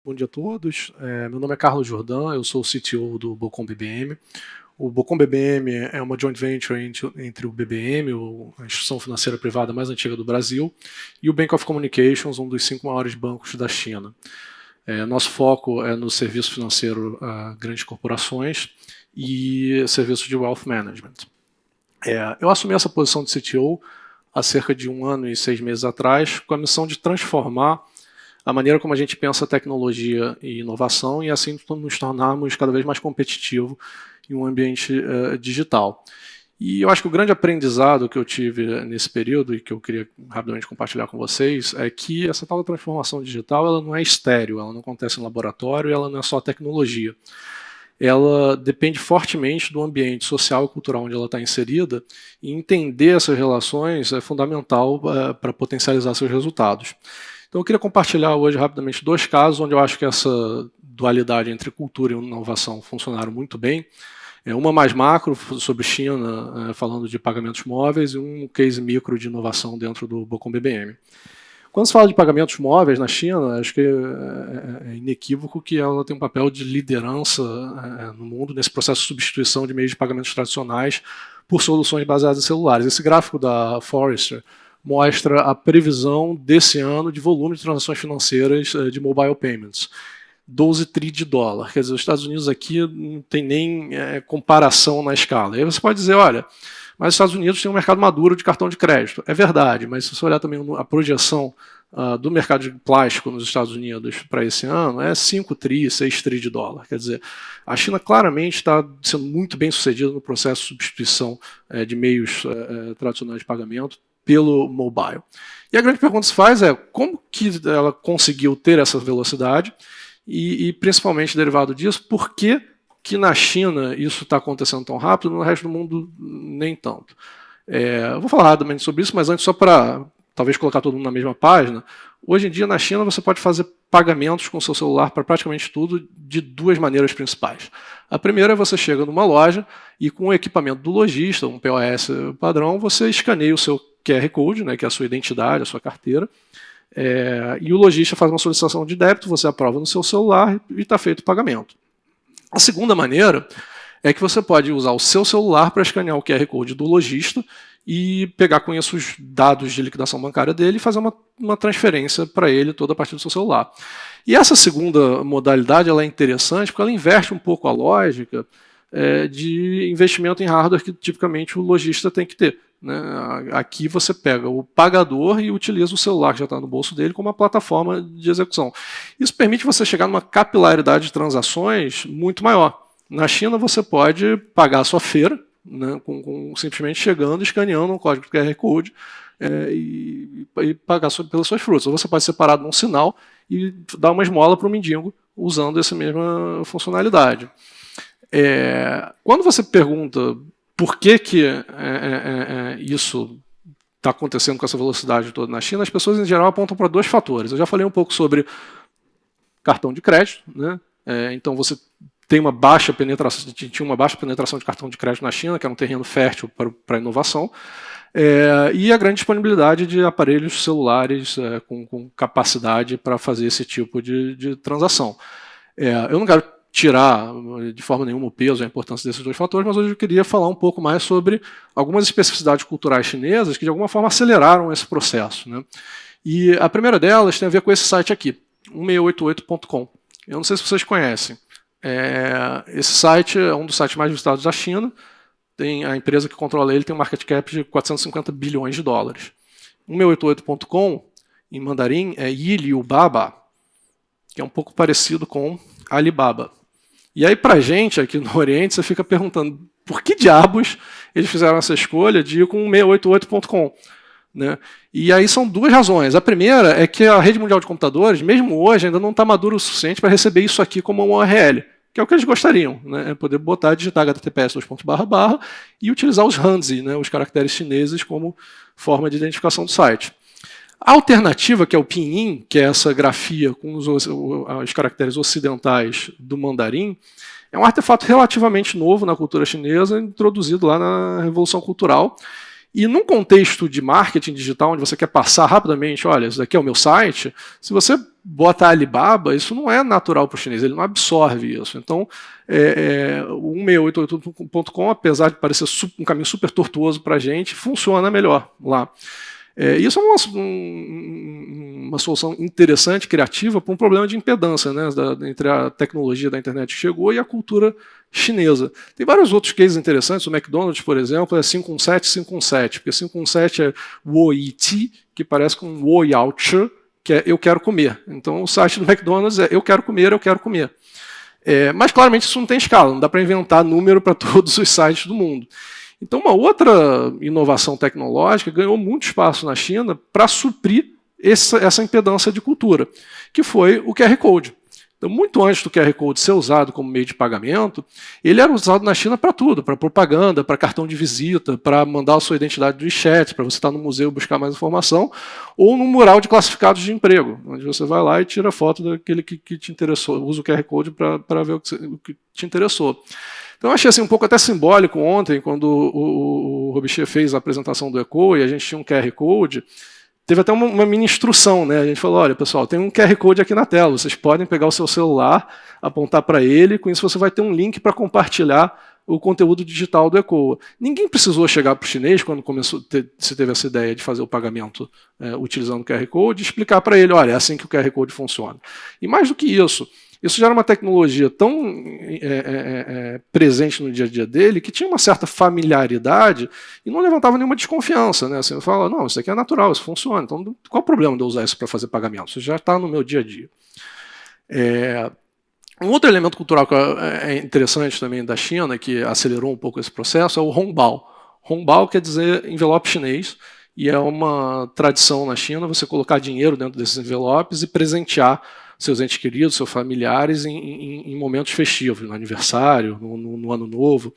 Bom dia a todos. Meu nome é Carlos Jordan, eu sou o CTO do Bocom BBM. O Bocom BBM é uma joint venture entre o BBM, a instituição financeira privada mais antiga do Brasil, e o Bank of Communications, um dos 5 maiores bancos da China. Nosso foco é no serviço financeiro a grandes corporações e serviços de wealth management. Eu assumi essa posição de CTO há cerca de 1 ano e 6 meses atrás, com a missão de transformar a maneira como a gente pensa tecnologia e inovação e assim nos tornarmos cada vez mais competitivos em um ambiente digital. E eu acho que o grande aprendizado que eu tive nesse período e que eu queria rapidamente compartilhar com vocês é que essa tal transformação digital ela não é estéril, ela não acontece em laboratório, ela não é só tecnologia. Ela depende fortemente do ambiente social e cultural onde ela está inserida, e entender essas relações é fundamental para potencializar seus resultados. Então eu queria compartilhar hoje rapidamente 2 casos onde eu acho que essa dualidade entre cultura e inovação funcionaram muito bem. Uma mais macro, sobre China, falando de pagamentos móveis, e um case micro de inovação dentro do Bocom BBM. Quando se fala de pagamentos móveis na China, acho que é inequívoco que ela tem um papel de liderança no mundo nesse processo de substituição de meios de pagamentos tradicionais por soluções baseadas em celulares. Esse gráfico da Forrester mostra a previsão desse ano de volume de transações financeiras de mobile payments. 12 tri de dólar. Quer dizer, os Estados Unidos aqui não tem nem comparação na escala. E aí você pode dizer, olha, mas os Estados Unidos tem um mercado maduro de cartão de crédito. É verdade, mas se você olhar também a projeção do mercado de plástico nos Estados Unidos para esse ano, é 5 tri, 6 tri de dólar. Quer dizer, a China claramente está sendo muito bem sucedida no processo de substituição de meios tradicionais de pagamento pelo mobile. E a grande pergunta que se faz é como que ela conseguiu ter essa velocidade e principalmente derivado disso, por que na China isso está acontecendo tão rápido e no resto do mundo nem tanto. Eu vou falar rapidamente sobre isso, mas antes só para talvez colocar todo mundo na mesma página, hoje em dia na China você pode fazer pagamentos com seu celular para praticamente tudo de 2 maneiras principais. A primeira é você chega numa loja e com o equipamento do lojista, um POS padrão, você escaneia o seu QR Code, né, que é a sua identidade, a sua carteira, e o lojista faz uma solicitação de débito, você aprova no seu celular e está feito o pagamento. A segunda maneira é que você pode usar o seu celular para escanear o QR Code do lojista e pegar com isso os dados de liquidação bancária dele e fazer uma transferência para ele toda a partir do seu celular. E essa segunda modalidade ela é interessante porque ela inverte um pouco a lógica de investimento em hardware que tipicamente o lojista tem que ter. Né? Aqui você pega o pagador e utiliza o celular que já está no bolso dele como uma plataforma de execução. Isso permite você chegar numa capilaridade de transações muito maior. Na China você pode pagar a sua feira, né, simplesmente chegando, escaneando um código QR Code e pagar pelas suas frutas. Ou você pode separar num sinal e dar uma esmola para o mendigo usando essa mesma funcionalidade. Quando você pergunta por que isso está acontecendo com essa velocidade toda na China, as pessoas em geral apontam para 2 fatores. Eu já falei um pouco sobre cartão de crédito, né? Então você tem uma baixa penetração, tinha uma baixa penetração de cartão de crédito na China, que era um terreno fértil para a inovação, e a grande disponibilidade de aparelhos celulares com capacidade para fazer esse tipo de transação. Eu não quero tirar de forma nenhuma o peso e a importância desses 2 fatores, mas hoje eu queria falar um pouco mais sobre algumas especificidades culturais chinesas que de alguma forma aceleraram esse processo. Né? E a primeira delas tem a ver com esse site aqui, 1688.com. Eu não sei se vocês conhecem. Esse site é um dos sites mais visitados da China. A empresa que controla ele tem um market cap de 450 bilhões de dólares. 1688.com, em mandarim, é Yiliubaba, que é um pouco parecido com Alibaba. E aí, pra gente aqui no Oriente, você fica perguntando por que diabos eles fizeram essa escolha de ir com 688.com. Né? E aí são 2 razões. A primeira é que a rede mundial de computadores, mesmo hoje, ainda não está madura o suficiente para receber isso aqui como uma URL, que é o que eles gostariam, né? É poder botar, digitar https:// e utilizar os Hanzi, né? Os caracteres chineses, como forma de identificação do site. A alternativa, que é o pinyin, que é essa grafia com os caracteres ocidentais do mandarim, é um artefato relativamente novo na cultura chinesa, introduzido lá na Revolução Cultural. E num contexto de marketing digital, onde você quer passar rapidamente, olha, esse daqui é o meu site, se você bota a Alibaba, isso não é natural para o chinês, ele não absorve isso. Então, o 1688.com, apesar de parecer um caminho super tortuoso para a gente, funciona melhor lá. Isso é uma solução interessante, criativa, para um problema de impedância, né, entre a tecnologia da internet que chegou e a cultura chinesa. Tem vários outros cases interessantes. O McDonald's, por exemplo, é 517, porque 517 é Wo Yi Ti, que parece com Wo Yao Chi, que é eu quero comer. Então o site do McDonald's é eu quero comer, eu quero comer. Mas claramente isso não tem escala, não dá para inventar número para todos os sites do mundo. Então uma outra inovação tecnológica ganhou muito espaço na China para suprir essa impedância de cultura, que foi o QR Code. Então, muito antes do QR Code ser usado como meio de pagamento, ele era usado na China para tudo, para propaganda, para cartão de visita, para mandar a sua identidade do WeChat, para você estar no museu e buscar mais informação, ou no mural de classificados de emprego, onde você vai lá e tira foto daquele que te interessou, usa o QR Code para ver o que te interessou. Então eu achei assim, um pouco até simbólico ontem, quando o Robichê fez a apresentação do ECO e a gente tinha um QR Code. Teve até uma mini instrução, né? A gente falou, olha, pessoal, tem um QR Code aqui na tela, vocês podem pegar o seu celular, apontar para ele, com isso você vai ter um link para compartilhar o conteúdo digital do ECOA. Ninguém precisou chegar para o chinês, quando se teve essa ideia de fazer o pagamento utilizando o QR Code, e explicar para ele, olha, é assim que o QR Code funciona. E mais do que isso já era uma tecnologia tão presente no dia a dia dele que tinha uma certa familiaridade e não levantava nenhuma desconfiança. Né? Você fala, não, isso aqui é natural, isso funciona. Então, qual o problema de eu usar isso para fazer pagamento? Isso já está no meu dia a dia. Um outro elemento cultural que é interessante também da China, que acelerou um pouco esse processo, é o Hongbao. Hongbao quer dizer envelope chinês, e é uma tradição na China você colocar dinheiro dentro desses envelopes e presentear seus entes queridos, seus familiares em momentos festivos, no aniversário, no ano novo,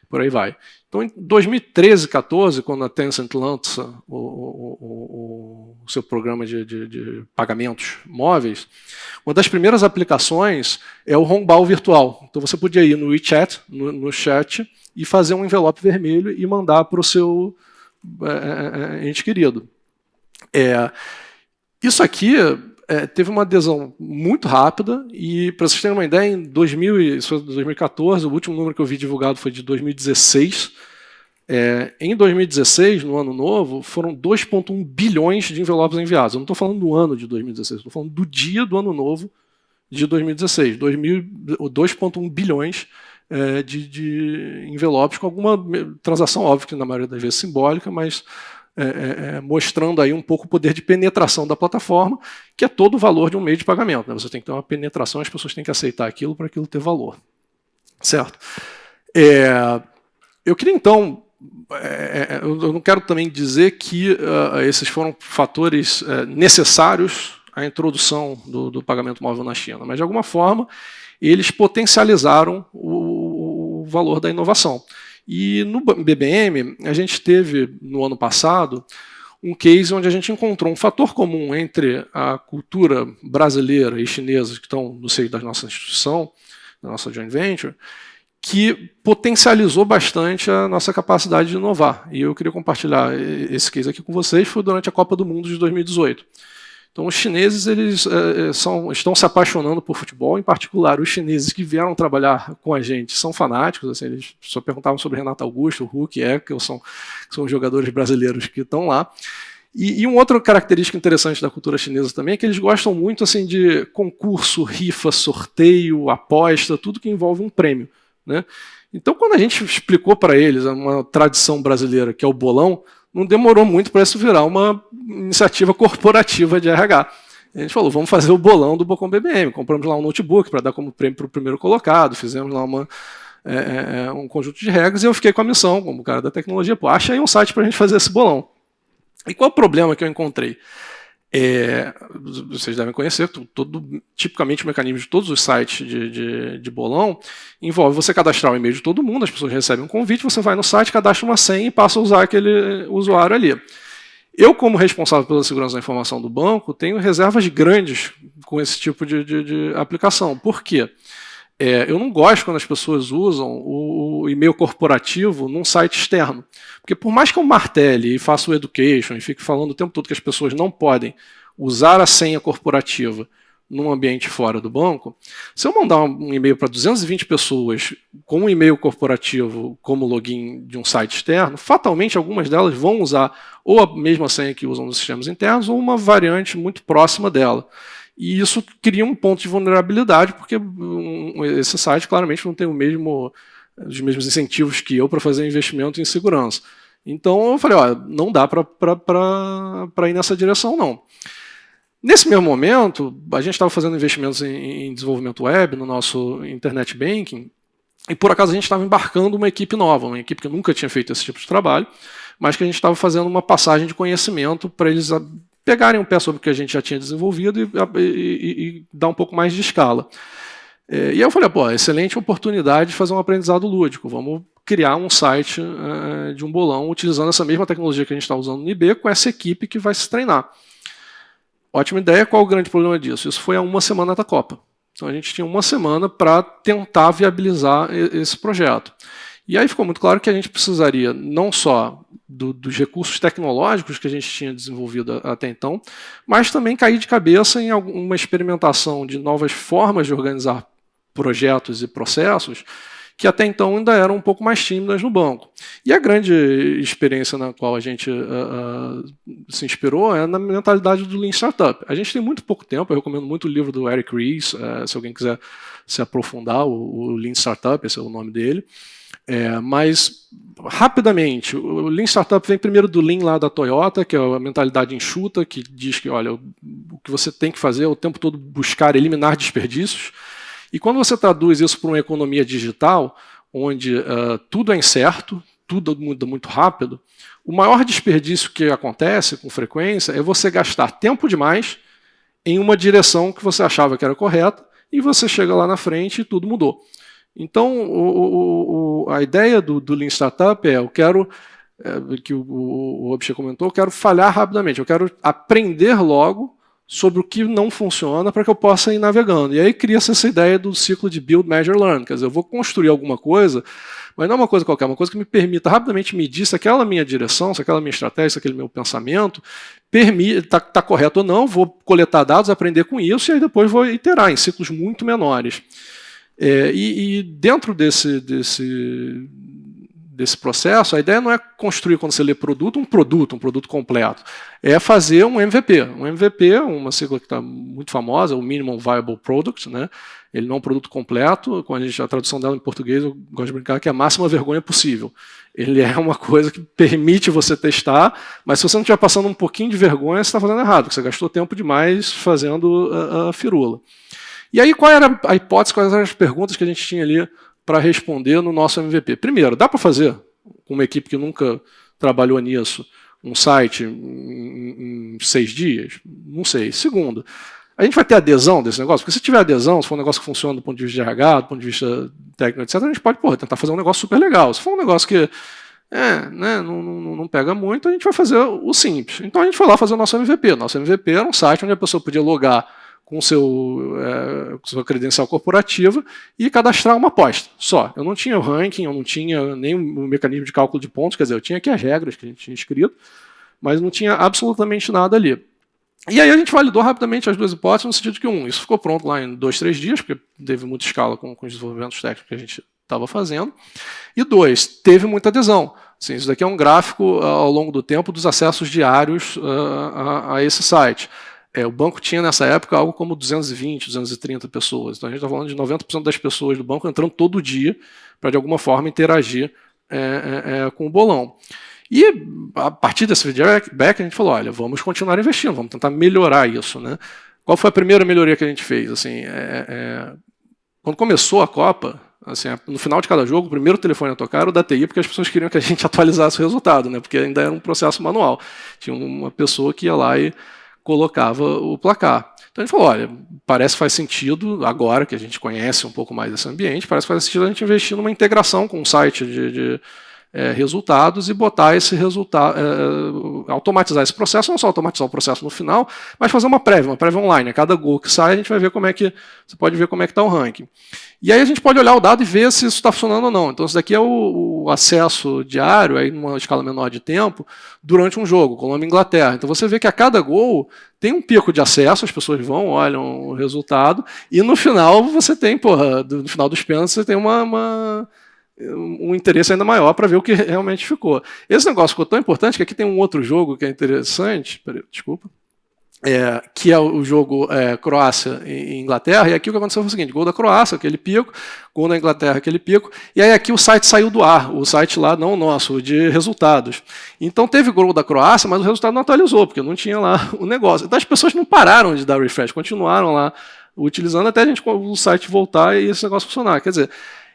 por aí vai. Então, em 2013, 2014, quando a Tencent lança o seu programa de pagamentos móveis, uma das primeiras aplicações é o Hongbao virtual. Então, você podia ir no WeChat, no chat, e fazer um envelope vermelho e mandar para o seu ente querido. Isso aqui teve uma adesão muito rápida e, para vocês terem uma ideia, em 2014, o último número que eu vi divulgado foi de 2016. Em 2016, no ano novo, foram 2,1 bilhões de envelopes enviados. Eu não estou falando do ano de 2016, estou falando do dia do ano novo de 2016. 2,1 bilhões de envelopes, com alguma transação, óbvio que na maioria das vezes simbólica, mas mostrando aí um pouco o poder de penetração da plataforma, que é todo o valor de um meio de pagamento. Né? Você tem que ter uma penetração, as pessoas têm que aceitar aquilo para aquilo ter valor. Certo? Eu queria então, eu não quero também dizer que esses foram fatores necessários à introdução do pagamento móvel na China, mas de alguma forma eles potencializaram o valor da inovação. E no BBM, a gente teve, no ano passado, um case onde a gente encontrou um fator comum entre a cultura brasileira e chinesa que estão no seio da nossa instituição, da nossa joint venture, que potencializou bastante a nossa capacidade de inovar. E eu queria compartilhar esse case aqui com vocês, foi durante a Copa do Mundo de 2018. Então, os chineses estão se apaixonando por futebol, em particular os chineses que vieram trabalhar com a gente são fanáticos, assim, eles só perguntavam sobre Renato Augusto, Hulk, que são os jogadores brasileiros que estão lá. E uma outra característica interessante da cultura chinesa também é que eles gostam muito assim, de concurso, rifa, sorteio, aposta, tudo que envolve um prêmio. Né? Então, quando a gente explicou para eles uma tradição brasileira, que é o bolão, não demorou muito para isso virar uma iniciativa corporativa de RH. A gente falou, vamos fazer o bolão do Bocom BBM. Compramos lá um notebook para dar como prêmio para o primeiro colocado, fizemos lá um conjunto de regras e eu fiquei com a missão, como cara da tecnologia, acha aí um site para a gente fazer esse bolão. E qual o problema que eu encontrei? Vocês devem conhecer, tipicamente o mecanismo de todos os sites de bolão envolve você cadastrar o e-mail de todo mundo, as pessoas recebem um convite, você vai no site, cadastra uma senha e passa a usar aquele usuário ali. Eu, como responsável pela segurança da informação do banco, tenho reservas grandes com esse tipo de aplicação. Por quê? Eu não gosto quando as pessoas usam o e-mail corporativo num site externo. Porque por mais que eu martele e faça o education e fique falando o tempo todo que as pessoas não podem usar a senha corporativa num ambiente fora do banco, se eu mandar um e-mail para 220 pessoas com um e-mail corporativo como login de um site externo, fatalmente algumas delas vão usar ou a mesma senha que usam nos sistemas internos ou uma variante muito próxima dela. E isso cria um ponto de vulnerabilidade, porque esse site claramente não tem os mesmos incentivos que eu para fazer investimento em segurança. Então eu falei, não dá para ir nessa direção, não. Nesse mesmo momento, a gente estava fazendo investimentos em desenvolvimento web no nosso Internet Banking, e por acaso a gente estava embarcando uma equipe nova, uma equipe que nunca tinha feito esse tipo de trabalho, mas que a gente estava fazendo uma passagem de conhecimento para eles pegarem um pé sobre o que a gente já tinha desenvolvido e dar um pouco mais de escala. E aí eu falei, excelente oportunidade de fazer um aprendizado lúdico, vamos criar um site de um bolão utilizando essa mesma tecnologia que a gente está usando no IB com essa equipe que vai se treinar. Ótima ideia, qual o grande problema disso? Isso foi há uma semana da Copa. Então a gente tinha uma semana para tentar viabilizar esse projeto. E aí ficou muito claro que a gente precisaria não só dos recursos tecnológicos que a gente tinha desenvolvido até então, mas também cair de cabeça em alguma experimentação de novas formas de organizar projetos e processos que até então ainda eram um pouco mais tímidas no banco. E a grande experiência na qual a gente se inspirou é na mentalidade do Lean Startup. A gente tem muito pouco tempo, eu recomendo muito o livro do Eric Ries, se alguém quiser se aprofundar, o Lean Startup, esse é o nome dele. Mas, rapidamente, o Lean Startup vem primeiro do Lean lá da Toyota, que é a mentalidade enxuta, que diz que, olha, o que você tem que fazer é o tempo todo buscar eliminar desperdícios. E quando você traduz isso para uma economia digital, onde tudo é incerto, tudo muda muito rápido, o maior desperdício que acontece com frequência é você gastar tempo demais em uma direção que você achava que era correta e você chega lá na frente e tudo mudou. Então, a ideia do Lean Startup eu quero, que o Abhishek comentou, eu quero falhar rapidamente, eu quero aprender logo sobre o que não funciona para que eu possa ir navegando. E aí cria-se essa ideia do ciclo de Build, Measure, Learn. Quer dizer, eu vou construir alguma coisa, mas não uma coisa qualquer, uma coisa que me permita rapidamente medir se aquela minha direção, se aquela minha estratégia, se aquele meu pensamento está correto ou não, vou coletar dados, aprender com isso e aí depois vou iterar em ciclos muito menores. E dentro desse processo, a ideia não é construir, quando você lê produto, um produto completo. É fazer um MVP. Um MVP, uma sigla que está muito famosa, o Minimum Viable Product, né? Ele não é um produto completo, a tradução dela em português, eu gosto de brincar que é a máxima vergonha possível. Ele é uma coisa que permite você testar, mas se você não estiver passando um pouquinho de vergonha, você está fazendo errado, porque você gastou tempo demais fazendo a firula. E aí, qual era a hipótese, quais eram as perguntas que a gente tinha ali para responder no nosso MVP? Primeiro, dá para fazer, com uma equipe que nunca trabalhou nisso, um site em 6 dias? Não sei. Segundo, a gente vai ter adesão desse negócio? Porque se tiver adesão, se for um negócio que funciona do ponto de vista de RH, do ponto de vista técnico, etc., a gente pode tentar fazer um negócio super legal. Se for um negócio que não pega muito, a gente vai fazer o simples. Então a gente foi lá fazer o nosso MVP. Nosso MVP era um site onde a pessoa podia logar com sua credencial corporativa e cadastrar uma aposta só. Eu não tinha o ranking, eu não tinha nem o mecanismo de cálculo de pontos, quer dizer, eu tinha aqui as regras que a gente tinha escrito, mas não tinha absolutamente nada ali. E aí a gente validou rapidamente as duas hipóteses, no sentido que, isso ficou pronto lá em 2, 3 dias, porque teve muita escala com os desenvolvimentos técnicos que a gente estava fazendo, e 2, teve muita adesão. Assim, isso daqui é um gráfico ao longo do tempo dos acessos diários a esse site. O banco tinha nessa época algo como 220, 230 pessoas. Então a gente está falando de 90% das pessoas do banco entrando todo dia para de alguma forma interagir com o bolão. E a partir desse feedback a gente falou, olha, vamos continuar investindo, vamos tentar melhorar isso, né? Qual foi a primeira melhoria que a gente fez? Assim, quando começou a Copa, assim, no final de cada jogo, o primeiro telefone a tocar era o da TI, porque as pessoas queriam que a gente atualizasse o resultado, né? Porque ainda era um processo manual. Tinha uma pessoa que ia lá e colocava o placar. Então a gente falou, olha, parece que faz sentido, agora que a gente conhece um pouco mais desse ambiente, parece que faz sentido a gente investir numa integração com um site resultados e botar esse resultado, automatizar esse processo, não só automatizar o processo no final, mas fazer uma prévia online. A cada gol que sai, a gente vai ver como é que você pode ver como é que está o ranking. E aí a gente pode olhar o dado e ver se isso está funcionando ou não. Então isso daqui é o acesso diário, aí numa escala menor de tempo, durante um jogo, Colômbia e Inglaterra. Então você vê que a cada gol tem um pico de acesso, as pessoas vão, olham o resultado, e no final você tem, no final dos pênaltis, você tem um interesse ainda maior para ver o que realmente ficou. Esse negócio ficou tão importante que aqui tem um outro jogo que é interessante, desculpa, que é o jogo Croácia e Inglaterra, e aqui o que aconteceu foi o seguinte: gol da Croácia, aquele pico, gol da Inglaterra, aquele pico, e aí aqui o site saiu do ar, o site lá, não o nosso, de resultados. Então teve gol da Croácia, mas o resultado não atualizou, porque não tinha lá o negócio. Então as pessoas não pararam de dar refresh, continuaram lá utilizando até o site voltar e esse negócio funcionar. Quer dizer,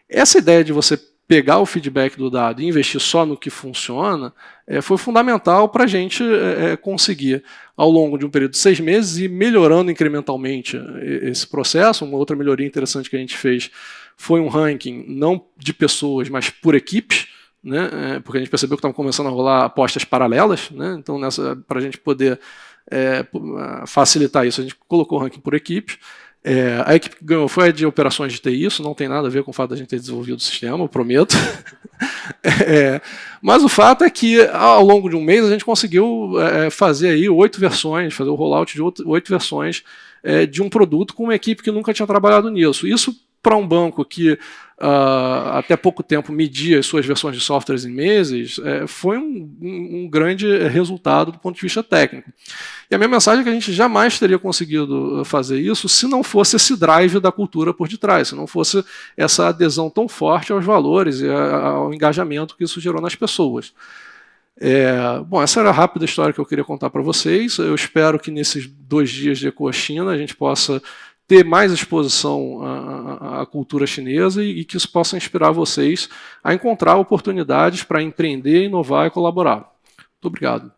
essa ideia de você pegar o feedback do dado e investir só no que funciona foi fundamental para a gente conseguir, ao longo de um período de 6 meses, ir melhorando incrementalmente esse processo. Uma outra melhoria interessante que a gente fez foi um ranking não de pessoas, mas por equipes, né? Porque a gente percebeu que estavam começando a rolar apostas paralelas, né? Então, para a gente poder facilitar isso, a gente colocou o ranking por equipes. A equipe que ganhou foi a de operações de TI, isso não tem nada a ver com o fato de a gente ter desenvolvido o sistema, eu prometo. Mas o fato é que, ao longo de um mês, a gente conseguiu fazer aí 8 versões, fazer o rollout de 8 versões de um produto com uma equipe que nunca tinha trabalhado nisso. Isso para um banco que até pouco tempo media as suas versões de softwares em meses, foi um grande resultado do ponto de vista técnico. E a minha mensagem é que a gente jamais teria conseguido fazer isso se não fosse esse drive da cultura por detrás, se não fosse essa adesão tão forte aos valores e ao engajamento que isso gerou nas pessoas. Bom, essa era a rápida história que eu queria contar para vocês. Eu espero que nesses 2 dias de EcoChina a gente possa ter mais exposição à cultura chinesa e que isso possa inspirar vocês a encontrar oportunidades para empreender, inovar e colaborar. Muito obrigado.